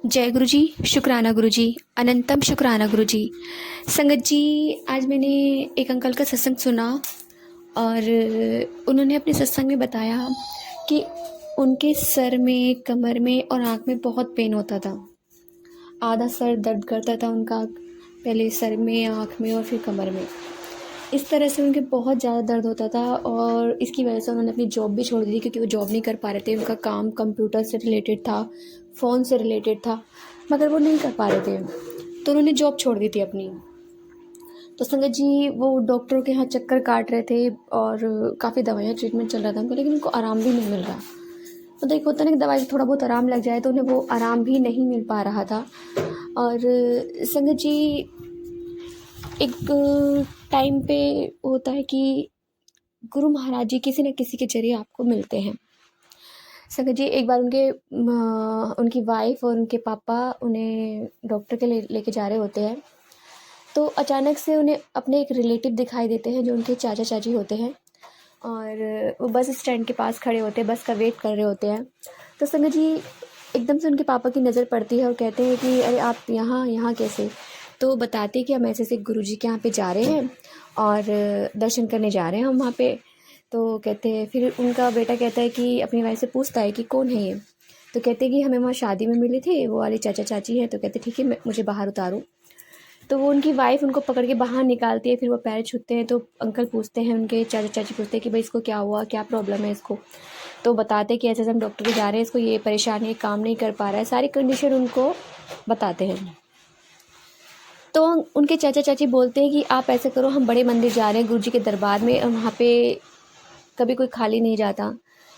जय गुरु जी, शुक्राना गुरु जी, अनंतम शुक्राना गुरु जी। संगत जी, आज मैंने एक अंकल का सत्संग सुना और उन्होंने अपने सत्संग में बताया कि उनके सर में, कमर में और आँख में बहुत पेन होता था। आधा सर दर्द करता था उनका, पहले सर में, आँख में और फिर कमर में। इस तरह से उनके बहुत ज़्यादा दर्द होता था और इसकी वजह से उन्होंने अपनी जॉब भी छोड़ दी थी, क्योंकि वो जॉब नहीं कर पा रहे थे। उनका काम कंप्यूटर से रिलेटेड था, फ़ोन से रिलेटेड था, मगर वो नहीं कर पा रहे थे, तो उन्होंने जॉब छोड़ दी थी अपनी। तो संगत जी, वो डॉक्टरों के यहाँ चक्कर काट रहे थे और काफ़ी दवाइयाँ, ट्रीटमेंट चल रहा था उनको, लेकिन उनको आराम भी नहीं मिल रहा। तो एक होता है ना कि दवाई से थोड़ा बहुत आराम लग जाए, तो उन्हें वो आराम भी नहीं मिल पा रहा था। और संगत जी, एक टाइम पे होता है कि गुरु महाराज जी किसी न किसी के जरिए आपको मिलते हैं। संगत जी, एक बार उनकी वाइफ और उनके पापा उन्हें डॉक्टर के लेके जा रहे होते हैं, तो अचानक से उन्हें अपने एक रिलेटिव दिखाई देते हैं जो उनके चाचा चाची होते हैं, और वो बस स्टैंड के पास खड़े होते हैं, बस का वेट कर रहे होते हैं। तो संगत जी, एकदम से उनके पापा की नज़र पड़ती है और कहते हैं कि अरे आप यहाँ यहाँ कैसे? तो बताते हैं कि हम ऐसे गुरु जी के यहाँ पे जा रहे हैं और दर्शन करने जा रहे हैं हम वहाँ पे। तो कहते हैं, फिर उनका बेटा कहता है कि अपनी वाइफ से पूछता है कि कौन है ये? तो कहते हैं कि हमें वहाँ शादी में मिले थे, वो वाले चाचा चाची हैं। तो कहते ठीक है, मुझे बाहर उतारो। तो वो उनकी वाइफ उनको पकड़ के बाहर निकालती है, फिर वो पैर छूते हैं। तो अंकल पूछते हैं, उनके चाचा चाची पूछते हैं कि भाई इसको क्या हुआ, क्या प्रॉब्लम है इसको? तो बताते हैं कि ऐसे हम डॉक्टर के जा रहे हैं, इसको ये परेशानी है, काम नहीं कर पा रहा है, सारी कंडीशन उनको बताते हैं। तो उनके चाचा चाची बोलते हैं कि आप ऐसे करो, हम बड़े मंदिर जा रहे हैं, गुरु जी के दरबार में, और वहाँ पे कभी कोई खाली नहीं जाता।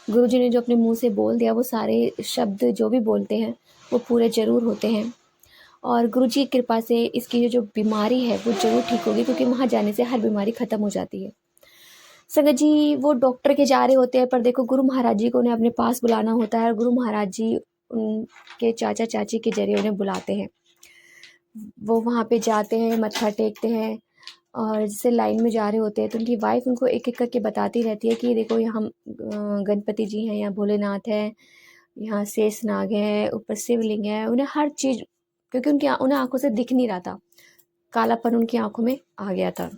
गुरु जी ने जो अपने मुंह से बोल दिया, वो सारे शब्द जो भी बोलते हैं वो पूरे ज़रूर होते हैं। और गुरु जी की कृपा से इसकी जो बीमारी है वो ज़रूर ठीक होगी, क्योंकि वहाँ जाने से हर बीमारी ख़त्म हो जाती है। संगत जी, वो डॉक्टर के जा रहे होते हैं, पर देखो गुरु महाराज जी को उन्हें अपने पास बुलाना होता है, और गुरु महाराज जी उनके चाचा चाची के जरिए उन्हें बुलाते हैं। वो वहाँ पे जाते हैं, मत्था टेकते हैं, और जैसे लाइन में जा रहे होते हैं तो उनकी वाइफ उनको एक एक करके बताती रहती है कि देखो यहाँ गणपति जी हैं, यहाँ भोलेनाथ है, यहाँ शेषनाग है, ऊपर शिवलिंग है। उन्हें हर चीज़, क्योंकि उन्हें आंखों से दिख नहीं रहा था, कालापन उनकी आंखों में आ गया था।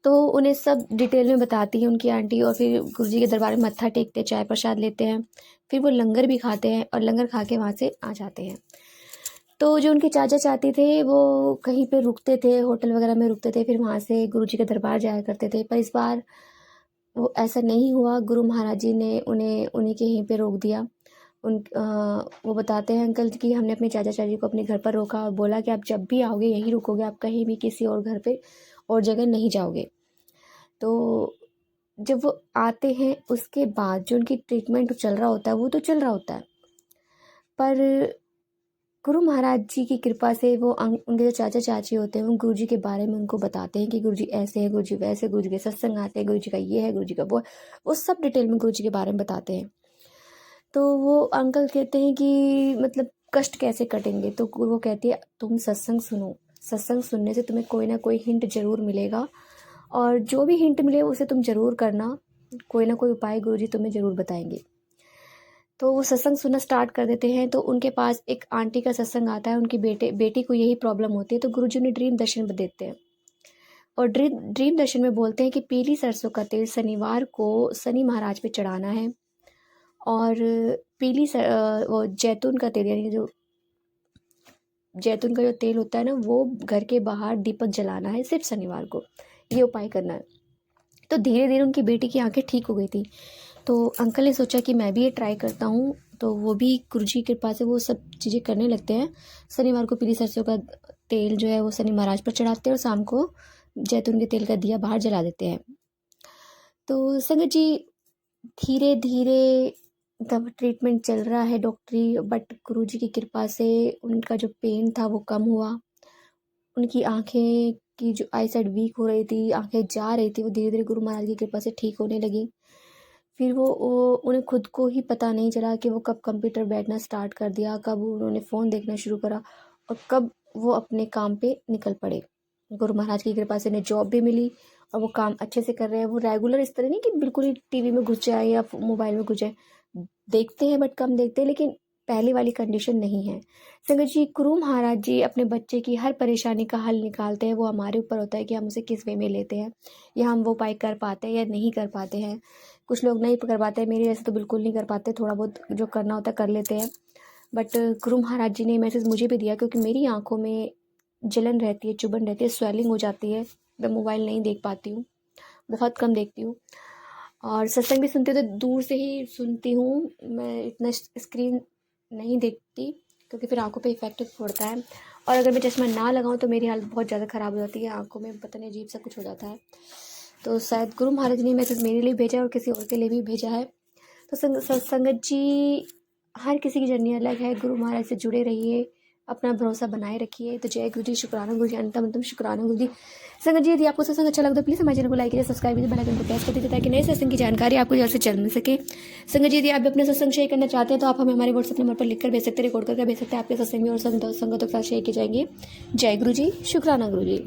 तो उन्हें सब डिटेल में बताती है उनकी आंटी, और फिर गुरु जी के दरबार में मत्था टेकते, चाय प्रसाद लेते हैं, फिर वो लंगर भी खाते हैं और लंगर खा के वहाँ से आ जाते हैं। तो जो उनके चाचा चाहते थे वो कहीं पे रुकते थे, होटल वगैरह में रुकते थे, फिर वहाँ से गुरु जी के दरबार जाया करते थे। पर इस बार वो ऐसा नहीं हुआ। गुरु महाराज जी ने उन्हें उन्हीं के यहीं पे रोक दिया। वो बताते हैं अंकल कि हमने अपने चाचा चाची को अपने घर पर रोका और बोला कि आप जब भी आओगे यहीं रुकोगे, आप कहीं भी किसी और घर पे और जगह नहीं जाओगे। तो जब वो आते हैं उसके बाद जो उनकी ट्रीटमेंट चल रहा होता है वो तो चल रहा होता है, पर गुरु महाराज जी की कृपा से वो उनके जो चाचा चाची होते हैं वो गुरु जी के बारे में उनको बताते हैं कि गुरु जी ऐसे हैं, गुरु जी वैसे, गुरु जी के सत्संग आते हैं, गुरु जी का ये है, गुरु जी का वो सब डिटेल में गुरु जी के बारे में बताते हैं। तो वो अंकल कहते हैं कि मतलब कष्ट कैसे कटेंगे? तो वो कहती है तुम सत्संग सुनो, सत्संग सुनने से तुम्हें कोई ना कोई हिंट जरूर मिलेगा, और जो भी हिंट मिले उसे तुम जरूर करना, कोई ना कोई उपाय गुरु जी तुम्हें जरूर बताएंगे। तो वो सत्संग सुनना स्टार्ट कर देते हैं। तो उनके पास एक आंटी का सत्संग आता है, उनकी बेटी को यही प्रॉब्लम होती है। तो गुरुजी उन्हें ड्रीम दर्शन देते हैं, और ड्रीम दर्शन में बोलते हैं कि पीली सरसों का तेल शनिवार को शनि महाराज पे चढ़ाना है, और वो जैतून का तेल, यानी जो जैतून का जो तेल होता है ना, वो घर के बाहर दीपक जलाना है सिर्फ शनिवार को, ये उपाय करना है। तो धीरे धीरे उनकी बेटी की आंखें ठीक हो गई थी। तो अंकल ने सोचा कि मैं भी ये ट्राई करता हूँ, तो वो भी गुरु जी की कृपा से वो सब चीज़ें करने लगते हैं। शनिवार को पीली सरसों का तेल जो है वो शनि महाराज पर चढ़ाते हैं, और शाम को जैतून के तेल का दिया बाहर जला देते हैं। तो संगत जी, धीरे धीरे तब ट्रीटमेंट चल रहा है डॉक्टरी, बट गुरु जी की कृपा से उनका जो पेन था वो कम हुआ। उनकी आंखें की जो आई साइड वीक हो रही थी, आंखें जा रही थी, वो धीरे धीरे गुरु महाराज की कृपा से ठीक होने लगी। फिर वो उन्हें खुद को ही पता नहीं चला कि वो कब कंप्यूटर बैठना स्टार्ट कर दिया, कब उन्होंने फ़ोन देखना शुरू करा, और कब वो अपने काम पे निकल पड़े। गुरु महाराज की कृपा से उन्हें जॉब भी मिली, और वो काम अच्छे से कर रहे हैं। वो रेगुलर इस तरह नहीं कि बिल्कुल ही टीवी में घुस जाए या मोबाइल में घुस जाए, देखते हैं बट कम देखते हैं, लेकिन पहले वाली कंडीशन नहीं है। संगत जी, गुरु महाराज जी अपने बच्चे की हर परेशानी का हल निकालते हैं। वो हमारे ऊपर होता है कि हम उसे किस वे में लेते हैं, या हम वो उपाय कर पाते हैं या नहीं कर पाते हैं। कुछ लोग नहीं कर पाते हैं, मेरी वजह से तो बिल्कुल नहीं कर पाते, थोड़ा बहुत जो करना होता है कर लेते हैं। बट गुरु महाराज जी ने मैसेज मुझे भी दिया, क्योंकि मेरी आंखों में जलन रहती है, चुभन रहती है, स्वेलिंग हो जाती है। मैं मोबाइल नहीं देख पाती हूँ, बहुत कम देखती हूँ, और सत्संग भी सुनती हूँ तो दूर से ही सुनती हूँ। मैं इतना स्क्रीन नहीं देखती, क्योंकि फिर आंखों पे इफेक्ट पड़ता है। और अगर मैं चश्मा ना लगाऊं तो मेरी हालत बहुत ज़्यादा ख़राब हो जाती है, आंखों में पता नहीं अजीब सा कुछ हो जाता है। तो शायद गुरु महाराज ने मैसेज मेरे लिए भेजा है और किसी और के लिए भी भेजा है। तो संगत जी, हर किसी की जर्नी अलग है। गुरु महाराज से जुड़े रहिए, अपना भरोसा बनाए रखिए। तो जय गुरु जी, शुक्राना गुरु जी, अंतम अंतम शुक्राना गुरु जी। संगत जी, यदि आपको सत्संग अच्छा लगता है प्लीज़ हमारे चैनल को लाइक कीजिए, सब्सक्राइब कीजिए, बेल आइकन को प्रेस कर दीजिए, ताकि नए सत्संग की जानकारी आपको जल्द से जल्द मिल सके। संगत जी, यदि आप भी अपना सत्संग शेयर करना चाहते हैं तो आप हमें हमारे व्हाट्सएप नंबर पर लिखकर भेज सकते हैं, रिकॉर्ड करके भेज सकते हैं। आपके सत्संग भी और संगतों के साथ शेयर किए जाएंगे। जय गुरु जी, शुक्राना गुरु जी।